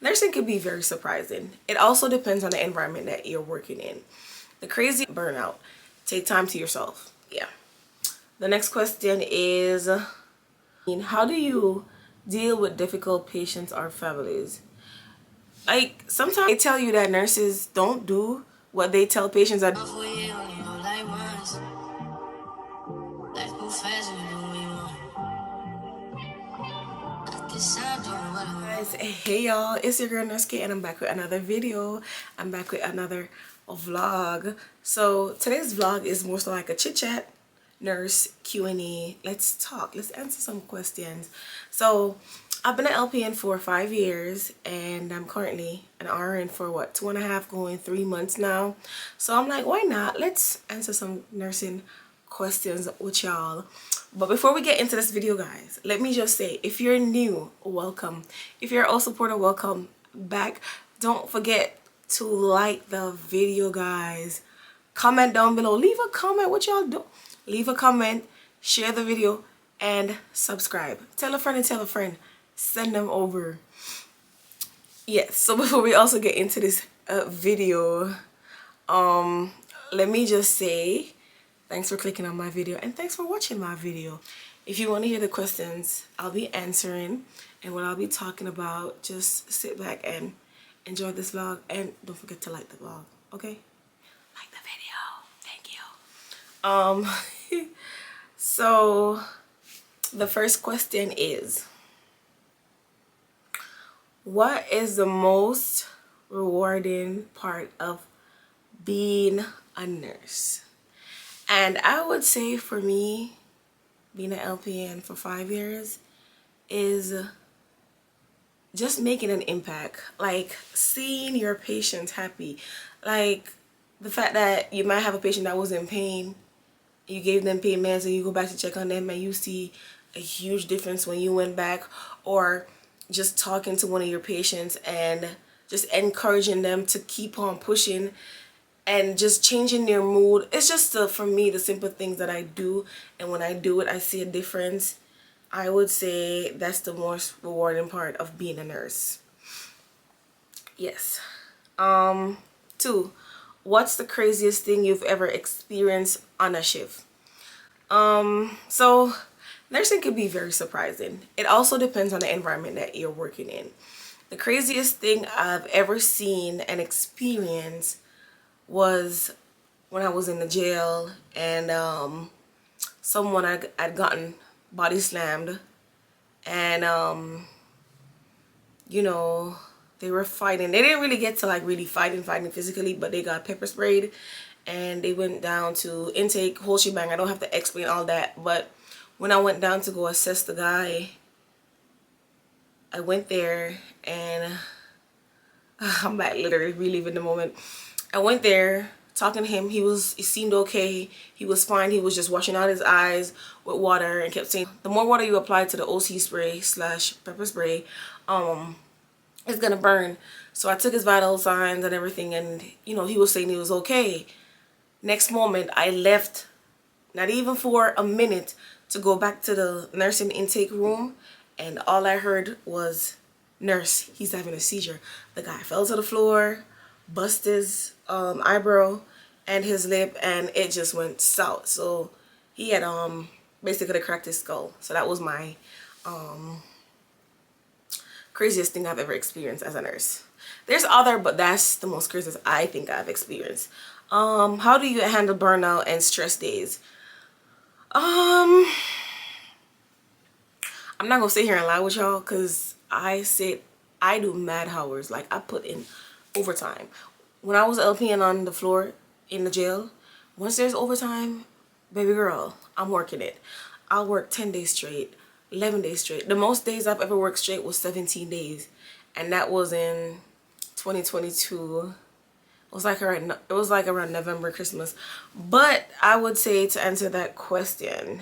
Nursing can be very surprising. It also depends on the environment that you're working in. The crazy burnout. Take time to yourself. Yeah. The next question is, how do you deal with difficult patients or families? Like, sometimes they tell you that nurses don't do what they tell patients are. Guys, hey y'all, it's your girl Nurse K and I'm back with another video. I'm back with another vlog. So today's vlog is more so like a chit chat, nurse Q&A. Let's talk, let's answer some questions. So I've been an LPN for 5 years and I'm currently an RN for what, 2.5 going 3 months now. So I'm like, why not? Let's answer some nursing questions with y'all. But before we get into this video, guys, let me just say, if you're new, welcome. If you're a supporter, welcome back. Don't forget to like the video, guys. Comment down below. Leave a comment. What y'all do? Leave a comment, share the video, and subscribe. Tell a friend and tell a friend. Send them over. Yes, so before we also get into this video, let me just say thanks for clicking on my video and thanks for watching my video. If you want to hear the questions I'll be answering and what I'll be talking about, just sit back and enjoy this vlog and don't forget to like the vlog, okay? Like the video. Thank you. So the first question is, what is the most rewarding part of being a nurse? And I would say for me, being an LPN for 5 years is just making an impact. Like seeing your patients happy. Like the fact that you might have a patient that was in pain, you gave them pain meds and you go back to check on them and you see a huge difference when you went back. Or just talking to one of your patients and just encouraging them to keep on pushing and just changing their mood. It's just for me the simple things that I do, and when I do it I see a difference. I would say that's the most rewarding part of being a nurse. Yes. 2, what's the craziest thing you've ever experienced on a shift? So nursing can be very surprising. It also depends on the environment that you're working in. The craziest thing I've ever seen and experienced was when I was in the jail and someone had gotten body slammed and you know, they were fighting. They didn't really get to like really fighting physically, but they got pepper sprayed and they went down to intake, whole shebang. I don't have to explain all that, but when I went down to go assess the guy, I went there and I'm like literally reliving the moment. I went there talking to him. He seemed okay. He was fine. He was just washing out his eyes with water and kept saying the more water you apply to the OC spray / pepper spray, it's gonna burn. So I took his vital signs and everything, and you know, he was saying he was okay. Next moment I left, not even for a minute, to go back to the nursing intake room, and all I heard was, "Nurse, he's having a seizure." The guy fell to the floor, bust his eyebrow and his lip, and it just went south. So he had basically cracked his skull. So that was my craziest thing I've ever experienced as a nurse. There's other, but that's the most craziest I think I've experienced. How do you handle burnout and stress days? I'm not gonna sit here and lie with y'all, because I do mad hours. Like I put in overtime. When I was LPN on the floor in the jail, once there's overtime, baby girl, I'm working it. I'll work 10 days straight, 11 days straight. The most days I've ever worked straight was 17 days, and that was in 2022. It was like around November, Christmas. But I would say, to answer that question,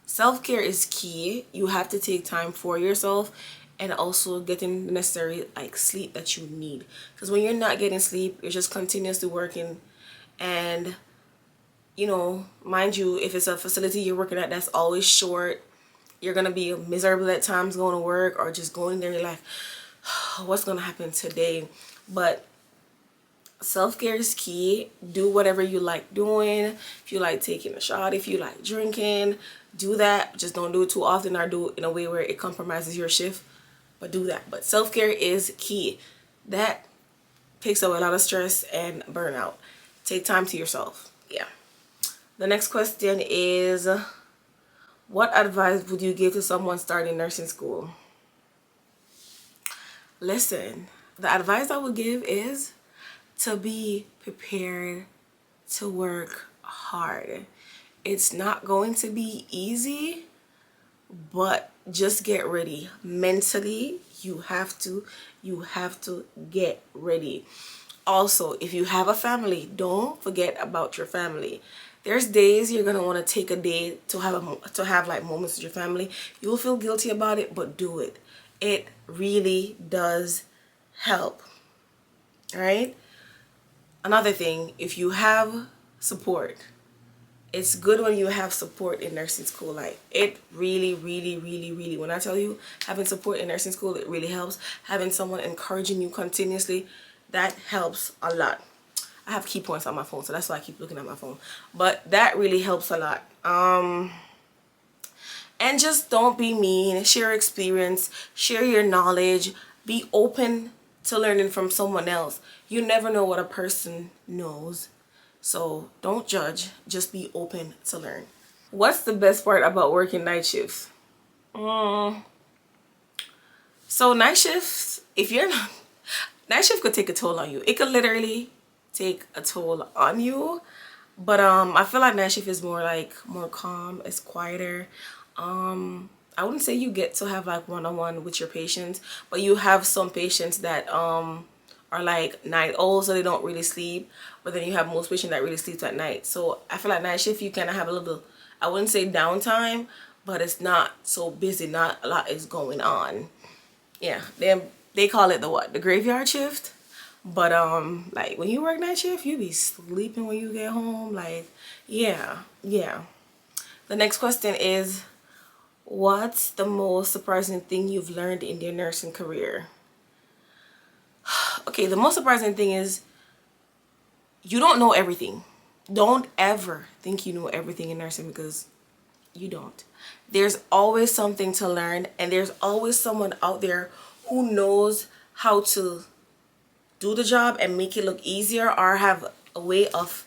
self-care is key. You have to take time for yourself and also getting the necessary like sleep that you need, because when you're not getting sleep, you're just continuously working. And you know, mind you, if it's a facility you're working at that's always short, you're gonna be miserable at times going to work or just going there. You're like, what's gonna happen today. But self-care is key. Do whatever you like doing. If you like taking a shot, if you like drinking, do that. Just don't do it too often or do it in a way where it compromises your shift. But do that. But self-care is key. That takes away a lot of stress and burnout. Take time to yourself. Yeah. The next question is, what advice would you give to someone starting nursing school? Listen, the advice I would give is to be prepared to work hard. It's not going to be easy, but just get ready. Mentally, you have to get ready. Also, if you have a family, don't forget about your family. There's days you're gonna want to take a day to have like moments with your family. You'll feel guilty about it, but do it. It really does help. All right. Another thing, if you have support, it's good when you have support in nursing school. Like, it really, really, really, really, when I tell you having support in nursing school, it really helps. Having someone encouraging you continuously, that helps a lot. I have key points on my phone, so that's why I keep looking at my phone. But that really helps a lot. And just don't be mean. Share experience, share your knowledge, be open to learning from someone else. You never know what a person knows. So don't judge, just be open to learn. What's the best part about working night shifts? So night shifts, if you're not, night shift could take a toll on you. It could literally take a toll on you. But I feel like night shift is more calm, it's quieter. I wouldn't say you get to have like one-on-one with your patients, but you have some patients that are like night owls, so they don't really sleep. But then you have most patients that really sleep at night. So I feel like night shift, you kind of have a little, I wouldn't say downtime, but it's not so busy. Not a lot is going on. Yeah, they call it the what? The graveyard shift. But like when you work night shift, you be sleeping when you get home. Like, yeah. The next question is, what's the most surprising thing you've learned in your nursing career? Okay, the most surprising thing is you don't know everything. Don't ever think you know everything in nursing, because you don't. There's always something to learn, and there's always someone out there who knows how to do the job and make it look easier, or have a way of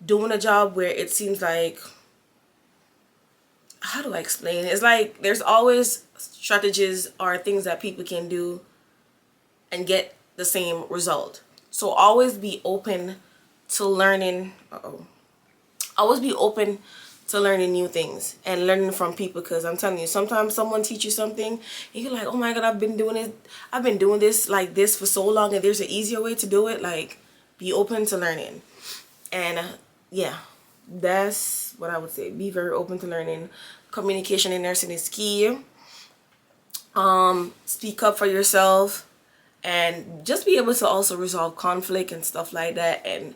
doing a job where it seems like, how do I explain it? It's like there's always strategies or things that people can do and get the same result. So always be open to learning. Always be open to learning new things and learning from people, because I'm telling you, sometimes someone teach you something and you're like, oh my god, I've been doing this like this for so long, and there's an easier way to do it. Like, be open to learning. And yeah, that's what I would say. Be very open to learning. Communication in nursing is key. Speak up for yourself, and just be able to also resolve conflict and stuff like that. And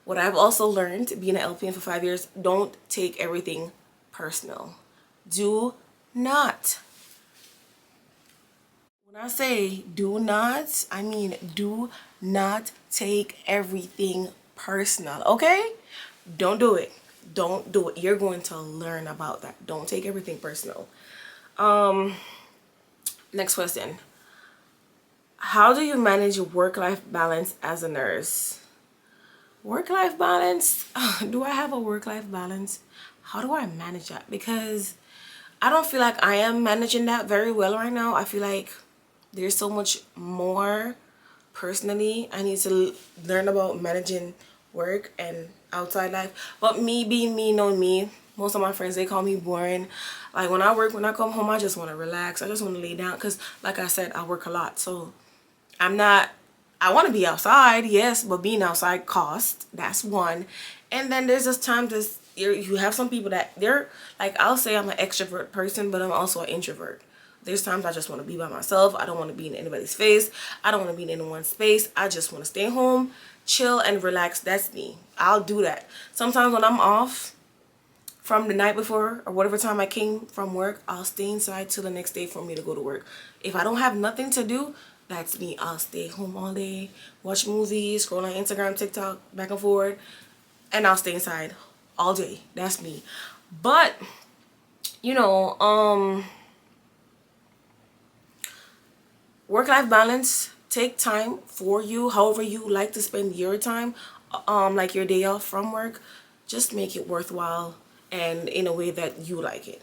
what I've also learned being an LPN for 5 years, don't take everything personal. Do not. When I say do not, I mean do not take everything personal, okay? Don't do it. Don't do it. You're going to learn about that. Don't take everything personal. Next question. How do you manage work-life balance as a nurse? Work-life balance? Do I have a work-life balance? How do I manage that? Because I don't feel like I am managing that very well right now. I feel like there's so much more personally I need to learn about managing work and outside life. But me being me, knowing me, most of my friends, they call me boring. Like, when I work, when I come home, I just want to relax. I just want to lay down, because like I said, I work a lot. So I want to be outside, yes, but being outside costs. That's one. And then there's just time to, you have some people that they're like, I'll say I'm an extrovert person, but I'm also an introvert. There's times I just want to be by myself. I don't want to be in anybody's face. I don't want to be in anyone's space. I just want to stay home, chill, and relax. That's me. I'll do that. Sometimes when I'm off from the night before or whatever time I came from work, I'll stay inside till the next day for me to go to work. If I don't have nothing to do, That's me. I'll stay home all day, watch movies, scroll on Instagram, TikTok, back and forth, and I'll stay inside all day. That's me. But you know, work-life balance, take time for you, however you like to spend your time, like your day off from work. Just make it worthwhile and in a way that you like it.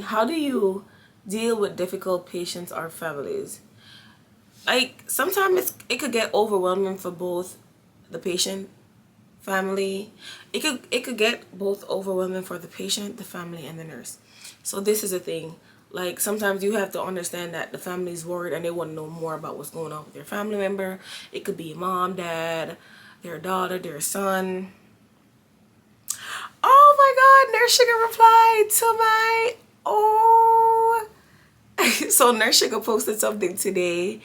How do you deal with difficult patients or families? Like sometimes it could get overwhelming for both the patient, family. It could get both overwhelming for the patient, the family, and the nurse. So this is a thing. Like sometimes you have to understand that the family's worried and they want to know more about what's going on with their family member. It could be mom, dad, their daughter, their son. Oh my God, Nurse Sugar replied to my so Nurse Sugar posted something today,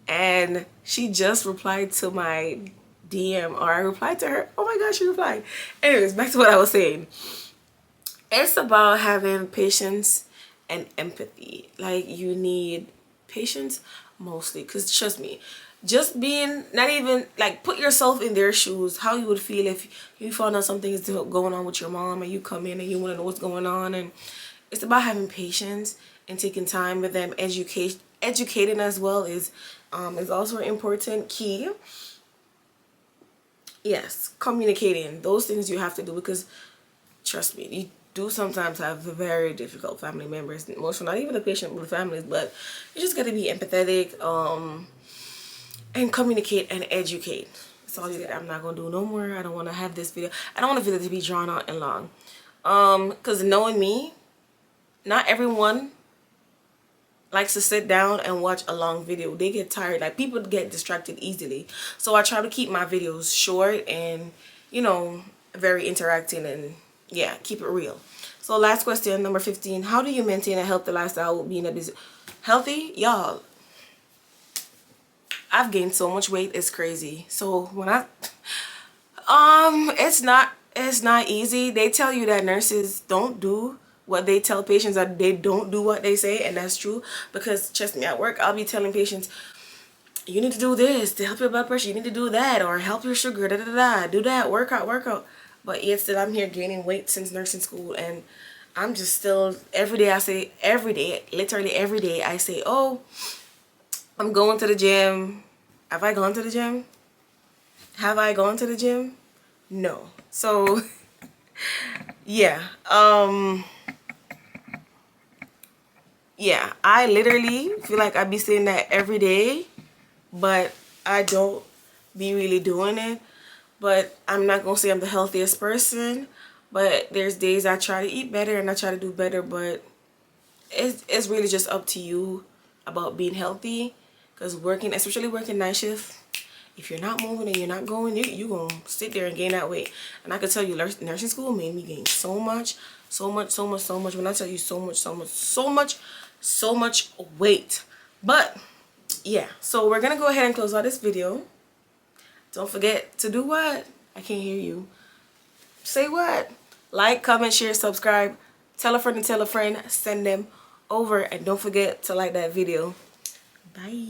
and she just replied to my DM, or I replied to her. Oh my gosh, she replied. Anyways, back to what I was saying. It's about having patience and empathy. Like you need patience mostly, because trust me, just being, not even like, put yourself in their shoes, how you would feel if you found out something is going on with your mom and you come in and you want to know what's going on. And it's about having patience and taking time with them. Educating as well is also an important key. Yes, communicating, those things you have to do, because trust me, you do sometimes have very difficult family members, most not even the patient but the families. But you just got to be empathetic, and communicate and educate. That's all you get. I'm not gonna do no more. I don't want to have this video, I don't want the video to be drawn out and long, because knowing me, not everyone likes to sit down and watch a long video. They get tired. Like, people get distracted easily. So I try to keep my videos short and, you know, very interacting, and yeah, keep it real. So last question, number 15. How do you maintain a healthy lifestyle with being a busy? Healthy? Y'all, I've gained so much weight, it's crazy. So when it's not easy. They tell you that nurses don't do what they tell patients, that they don't do what they say, and that's true. Because trust me, at work I'll be telling patients, you need to do this to help your blood pressure, you need to do that, or help your sugar, da da da, do that, workout. But yet still I'm here gaining weight since nursing school, and I'm just still, every day, literally every day I say, oh, I'm going to the gym. Have I gone to the gym? Have I gone to the gym? No. So yeah, yeah, I literally feel like I be saying that every day, but I don't be really doing it. But I'm not gonna say I'm the healthiest person, but there's days I try to eat better and I try to do better. But it's really just up to you about being healthy, because working, especially working night shift, if you're not moving and you're not going, you gonna sit there and gain that weight. And I can tell you, nursing school made me gain so much. When I tell you so much weight. But yeah, so we're gonna go ahead and close out this video. Don't forget to do what? I can't hear you. Say what? Like, comment, share, subscribe, tell a friend and tell a friend, send them over, and don't forget to like that video. Bye.